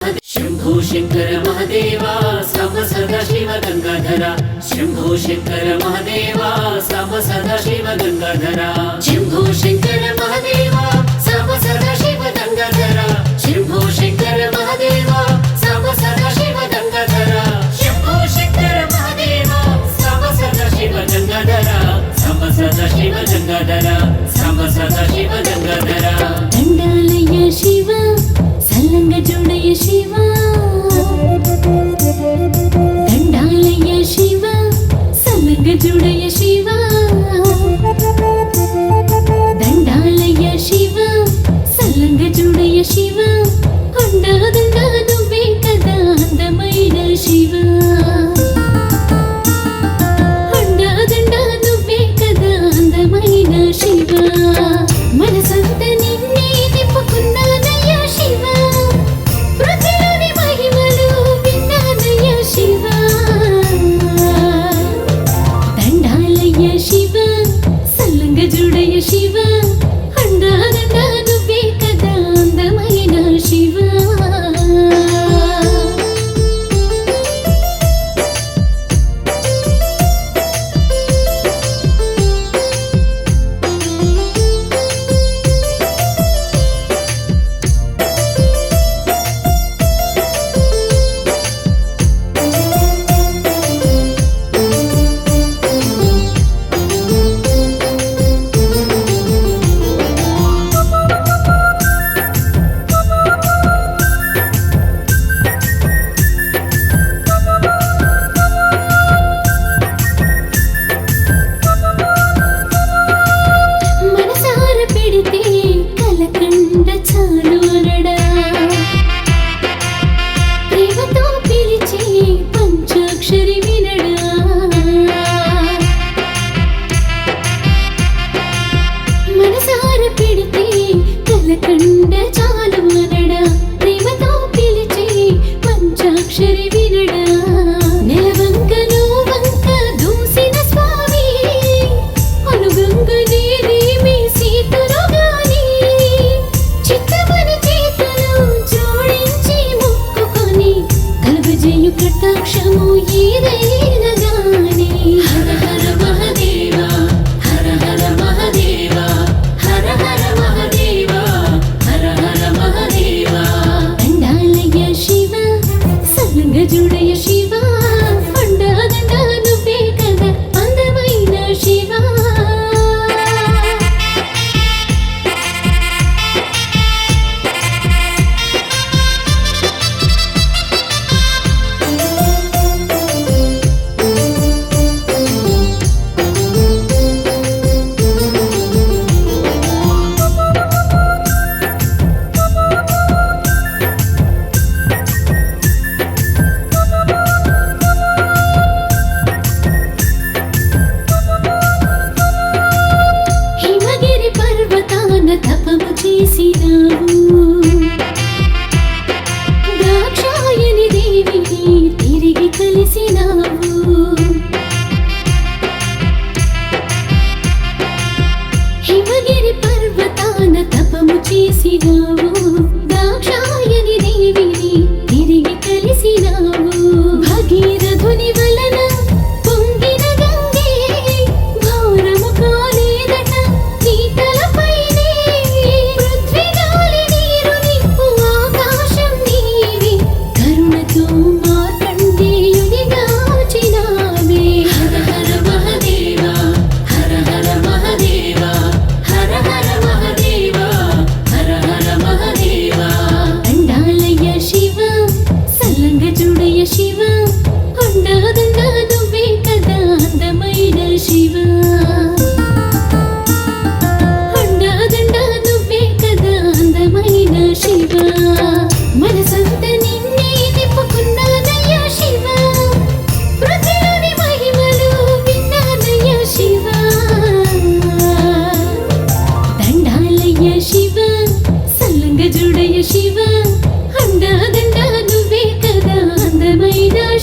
शंभो शंकर महादेवा साम सदा शिव गंगाधरा शंभो शंकर महादेवा साम सदा शिव गंगाधरा शंभो शंकर महादेवा साम सदा शिव गंगाधरा शंभो शंकर महादेवा साम सदा शिव गंगाधरा शंभो शंकर महादेवा साम सदा शिव गंगाधरा साम सदा शिव गंगाधरा साम सदा शिव गंगाधरा दंडालय शिव सलंग जोड़य शिव दंडालय शिव सलंग जोड़य शिव दंडालय शिव सलंग जोड़य शिव अंडा నువ్వే కదా అందమైన శివ అండా నువ్వే కదా అందమైన శివ మనసంత నిన్నే తిప్పుకున్నానయ్య శివ పృథ్వీలోని మహిమలు విన్నానయ్య శివ దండాలయ్య శివ సల్లంగ జుడయ్య శివ అండా నువ్వే కదా అందమైన శివ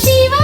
శివ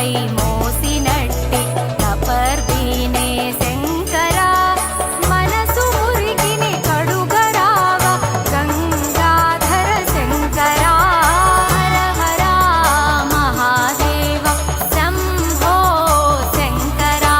కై మోసినట్టి తపర్దీనే శంకరా మనసు మురికిని కడుగరాగా గంగాధర శంకరా హర హర మహాదేవ శంభో శంకరా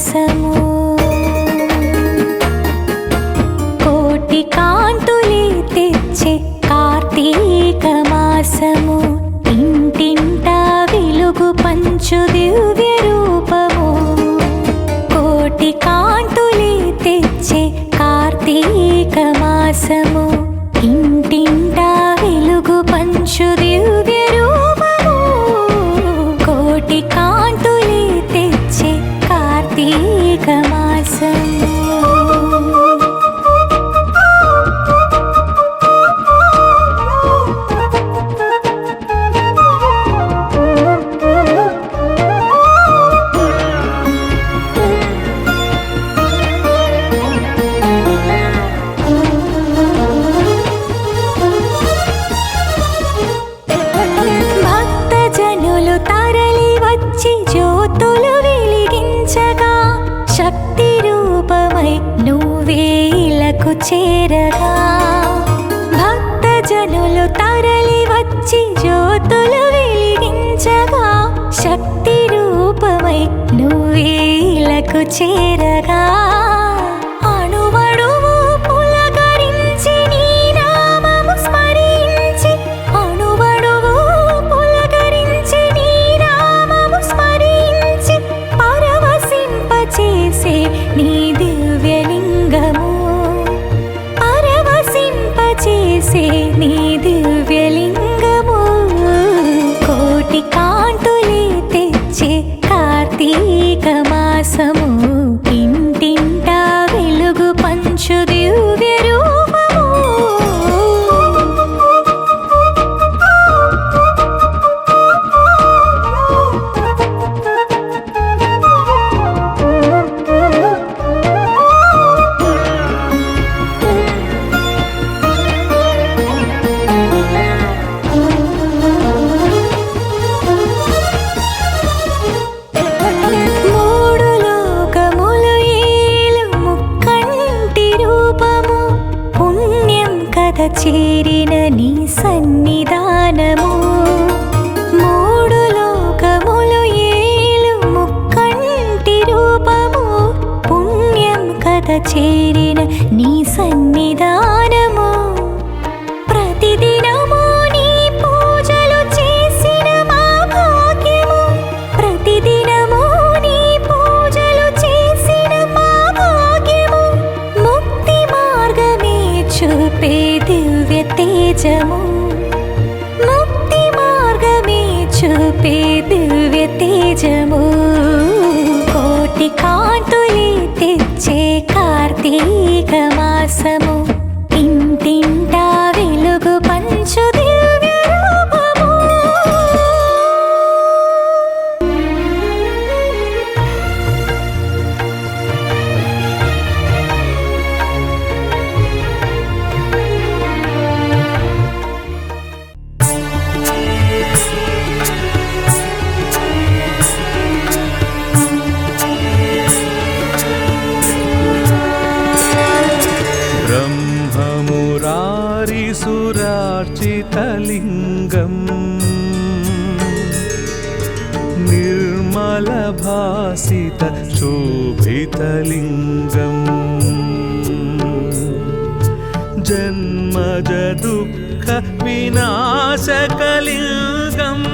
మాసము కోటి కాంతులే తెచ్చే కార్తీక మాసము ఇంటింటా వెలుగు పంచు దివ్య రూపము కోటి కాంతులే తెచ్చే కార్తీక మాసము ఇంటింటా వెలుగు పంచు దివ్య రూపము కోటి కాంతులే తెచ్చే కార్తీక మాసము భక్తజనులు తరలి వచ్చి జ్యోతులు వెలిగించగా శక్తి రూపమై నువ్వే ఇలకు చేరగా భక్తజనులు తరలి వచ్చి జ్యోతులు వెలిగించగా శక్తి రూపమై నువ్వే ఇలకు చేరగా అణువణువు పులకరించి నీ నామము స్మరించి అణువణువు పులకరించి నీ నామము స్మరించి పరవశింపచేసే నీ దివ్యలింగము పరవశింపచేసే నీ దివ్యలింగము కోటి కాంతులే తెచ్చే కార్తీక మాసము ఇంటింటా వెలుగు పంచు దివ్య రూపము మూడు లోకములు ఏలు ముక్కంటి రూపము పుణ్యం కథ చేరిన నీ సన్నిధానము మూడు లోకములు ఏలు ముక్కంటి రూపము పుణ్యం కథ చేరిన నీ సన్నిధానము ప్రతిదినము నీ పూజలు చేసిన మా భాగ్యము ప్రతిదినము నీ పూజలు చేసిన మా భాగ్యము ముక్తి మార్గమే చూపే దివ్య తేజము ముక్తి మార్గమే చూపే దివ్య తేజము కోటి కాంతులే తెచ్చే కార్తీక మాసము ఇంటింటా వెలుగు పంచు దివ్య రూపము ब्रह्ममुरारिसुरार्चितलिङ्गम् निर्मलभासितशोभितलिङ्गम् जन्मजदुःखविनाशकलिङ्गम्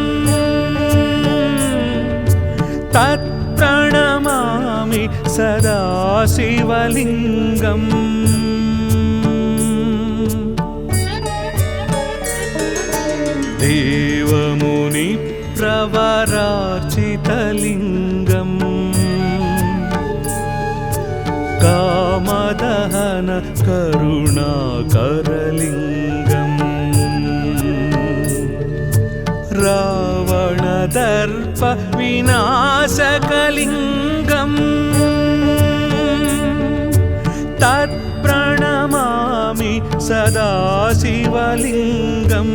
तत्प्रणमामि सदा शिवलिङ्गम् देवमुनिप्रवरार्चितलिङ्गम् कामदहन करुणाकरलिङ्गम् रावणदर्प विनाशकलिङ्गम् तत्प्रणमामि सदा शिवलिङ्गम्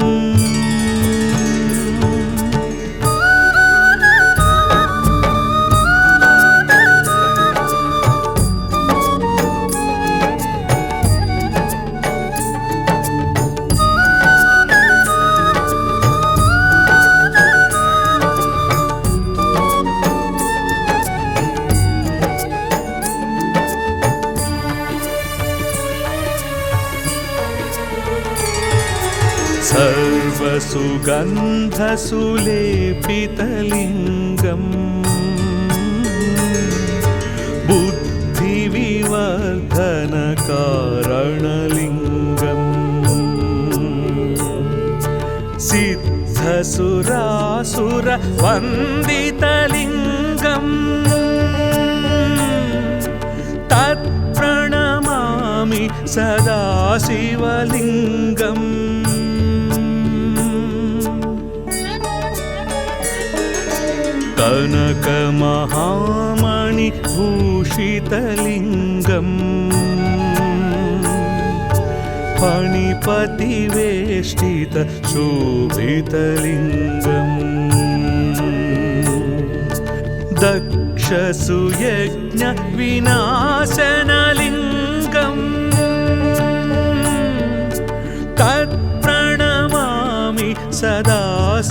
सुगन्धसुलेपितलिङ्गम् बुद्धिविवर्धनकारणलिङ्गम् सिद्धसुरासुरवन्दितलिङ्गम् तत्प्रणमामि सदा शिवलिङ्गम् कनकमहामणिभूषितलिङ्गम् फणिपतिवेष्टितशोभितलिङ्गम् दक्षसुयज्ञविनाशनलिङ्गम् तत्प्रणमामि सदा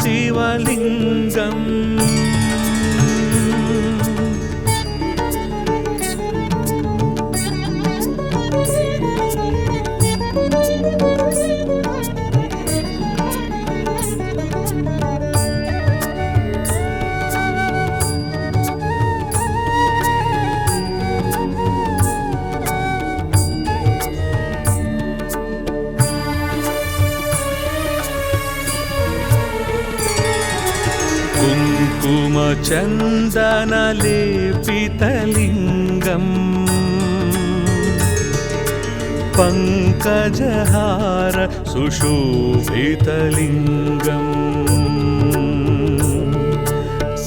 शिवलिङ्गम् कुङ्कुमचन्दनलेपितलिङ्गम् पङ्कजहार सुशोभितलिङ्गम्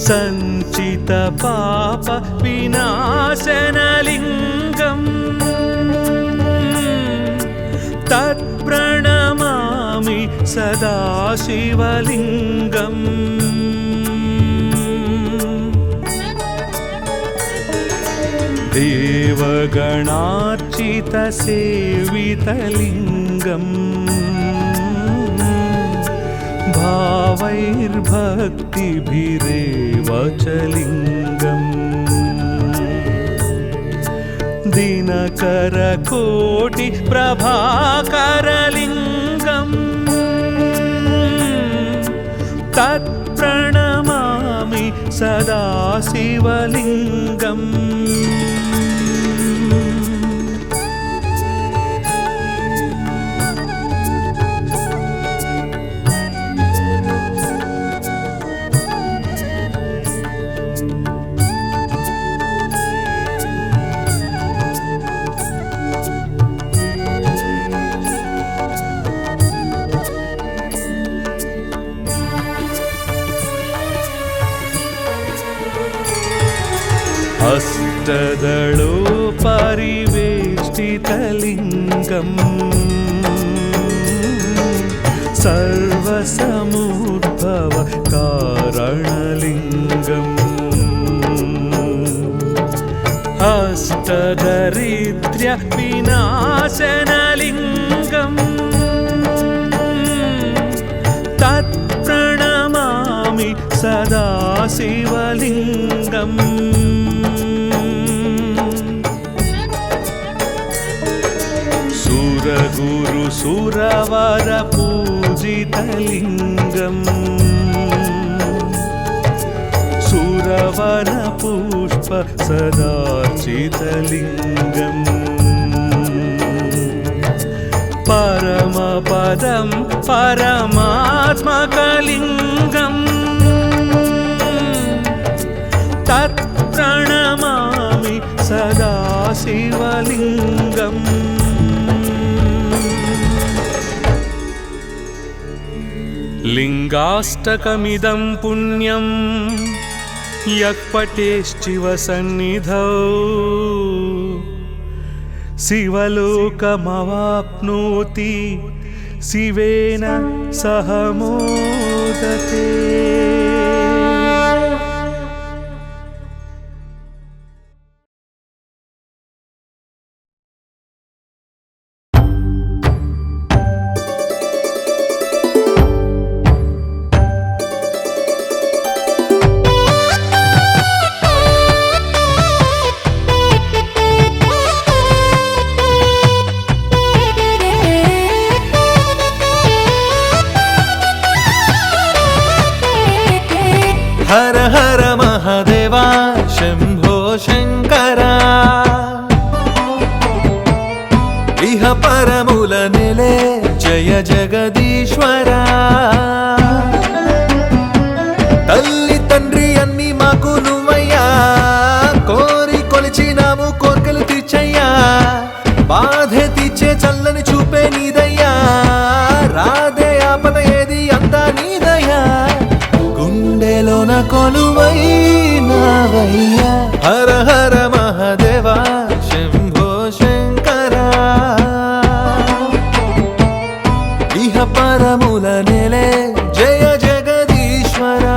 सञ्चितपापविनाशनलिङ्गम् तत्प्रणमामि सदा शिवलिङ्गम् देवगणार्चितसेवितलिङ्गम् भावैर्भक्तिभिरेव च लिङ्गम् दिनकरकोटिप्रभाकरलिङ्गम् तत्प्रणमामि सदा शिवलिङ्गम् अष्टदलोपरिवेष्टितलिङ्गम् सर्वसमुद्भवकारणलिङ्गम् अष्टदरिद्र्यविनाशनलिङ्गम् तत्प्रणमामि सदा शिवलिङ्गम् सुरगुरुसुरवरपूजितलिङ्गम् सुरवनपुष्प सदार्चितलिङ्गम् परमपदं परमात्मकलिङ्गम् तत्प्रणमामि सदा शिवलिङ्गम् लिङ्गाष्टकमिदं पुण्यं यः पठेश्चिवसन्निधौ शिवलोकमवाप्नोति शिवेन सह मोदते। హర హర మహాదేవా శంభో శంకరా ఇహ పరముల నెలే జయ జగదీశ్వరా తల్లి తండ్రి అన్ని మాకు నువ్వయ్యా కోరి కొలిచినాము కోర్కెలు తీర్చయ్యా బాధే తీర్చే చల్లని చూపే నీదయ్యా రాధే ఆపద ఏది అంతా నీదయ్యా గుండెలోన కొలువై నావయ్యా హర హర మహాదేవా శంభో శంకరా ఇహ పరముల నెలే జయ జగదీశ్వరా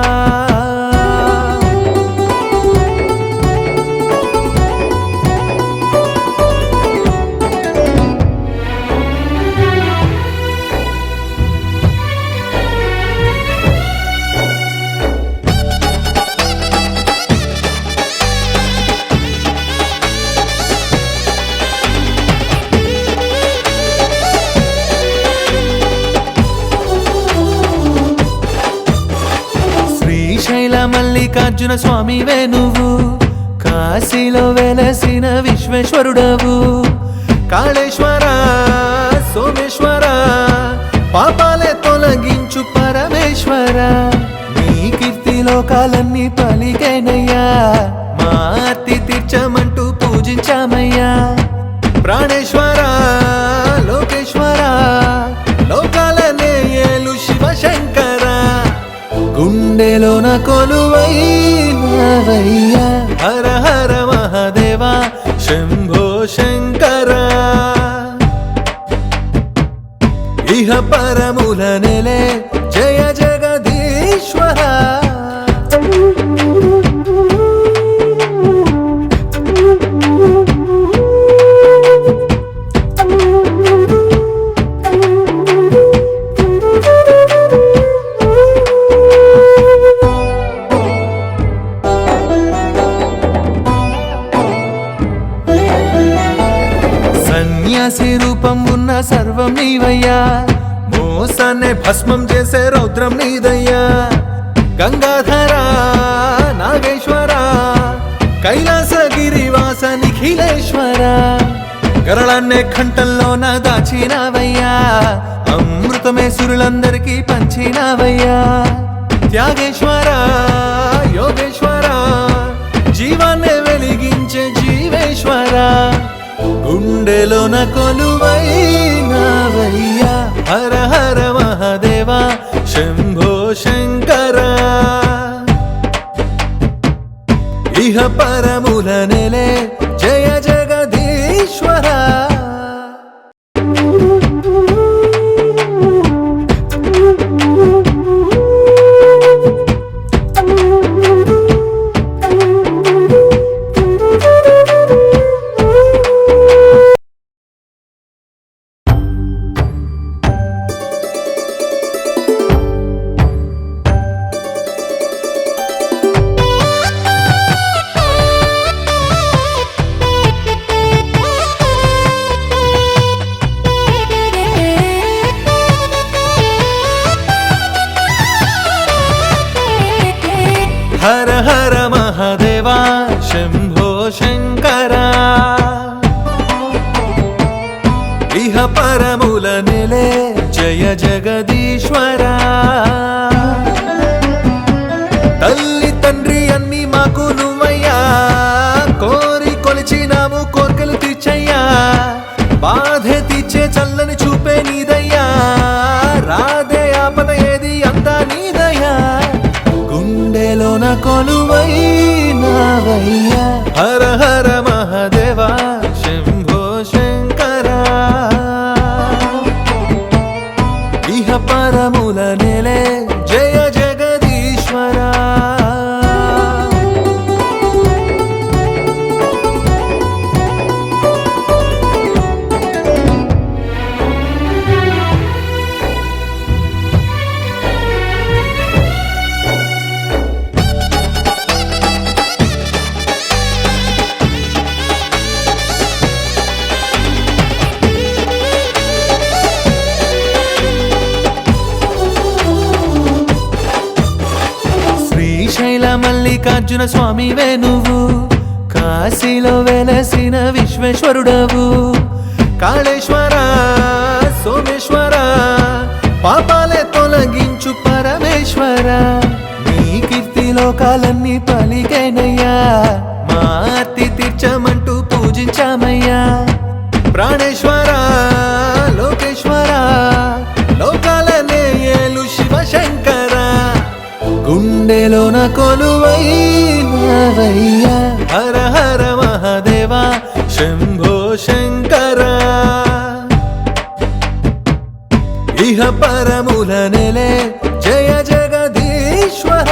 శ్రీశైల మల్లికార్జున స్వామివే నువ్వు కాశీలో వెలసిన విశ్వేశ్వరుడవు కాళేశ్వర సోమేశ్వర పాపాలే తొలగించు పరమేశ్వర నీ కీర్తి లోకాలన్నీ పలికేనయ్యా మా అతి తీర్చమంటూ పూజించామయ్యా ప్రాణేశ్వర లోకేశ్వర లోకాలనే ఏలు శివశంకర గుండెలోన కొలువై నావయ్యా హర హర మహాదేవా శంభో శంకరా ఇహ పరముల నెలే జయ జగదీశ్వరా సన్యాసి రూపం ఉన్న సర్వం నీవయ్యా మోసాన్నే భస్మం చేసే రౌద్రం నీదయ్యా గంగాధర నాగేశ్వర కైలాసగిరివాస నిఖిలేశ్వర గరళాన్నే కంఠంలోన దాచినావయ్యా అమృతమే సురులందరికీ పంచినావయ్యా త్యాగేశ్వర యోగేశ్వర జీవాన్నే వెలిగించే జీవేశ్వర గుండెలోన కొలువై నావయ్యా హర హర మహాదేవా శంభో శంకరా ఇహ పరముల నెలే జయ జగదీశ్వరా హర హర మహాదేవా శంభో శంకరా ఇహ పరముల నెలే జయ జగదీశ్వరా తల్లి తండ్రి అన్ని మాకు నువ్వయ్యా కోరి కొలిచినాము కోర్కెలు తీర్చయ్యా బాధే తీర్చే చల్లని చూపే నీదయ్యా రాధే ఆపద ఏది అంతా నీదయ్యా గుండెలోన కొలువై నావయ్యా హర హర మహాదేవా శంభో శంకరా ఇహ పరముల నెలే జయ జగదీశ్వరా శ్రీశైల మల్లికార్జున స్వామివే నువ్వు కాశీలో వెలసిన విశ్వేశ్వరుడవు కాళేశ్వర సోమేశ్వర పాపాలే తొలగించు పరమేశ్వర నీ కీర్తి లోకాలన్నీ పలికేనయ్యా మా అతి తీర్చమంటూ పూజించామయ్యా ప్రాణేశ్వర లోకేశ్వర లోకాలనే ఏలు శివశంకర గుండెలోన కొలువైనవయ్యా హర హర మహాదేవ శంభో శంకర ఇహ పరముల నెలే జయ జగదీశ్వర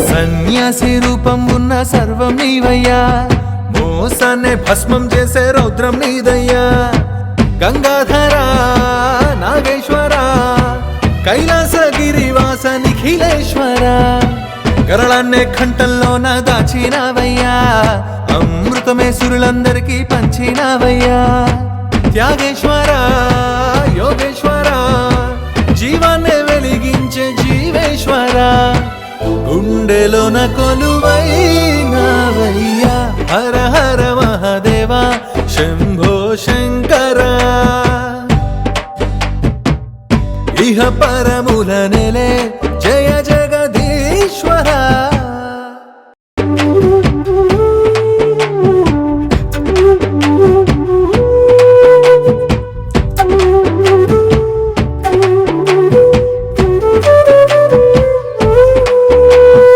సన్యాసి రూపం ఉన్న సర్వం నీవయ్యా మోసాన్నే భస్మం చేసే రౌద్రం నీదయ్యా గంగాధర నాగేశ్వర కైలాసగిరివాస నిఖిలేశ్వర గరళాన్నే కంఠంలోన దాచినావయ్యా అమృతమే సురులందరికీ పంచినావయ్యా త్యాగేశ్వర యోగేశ్వర జీవాన్నే వెలిగించే జీవేశ్వర గుండెలోన కొలువైనవయ్యా హర హర మహాదేవ శంభో శంకర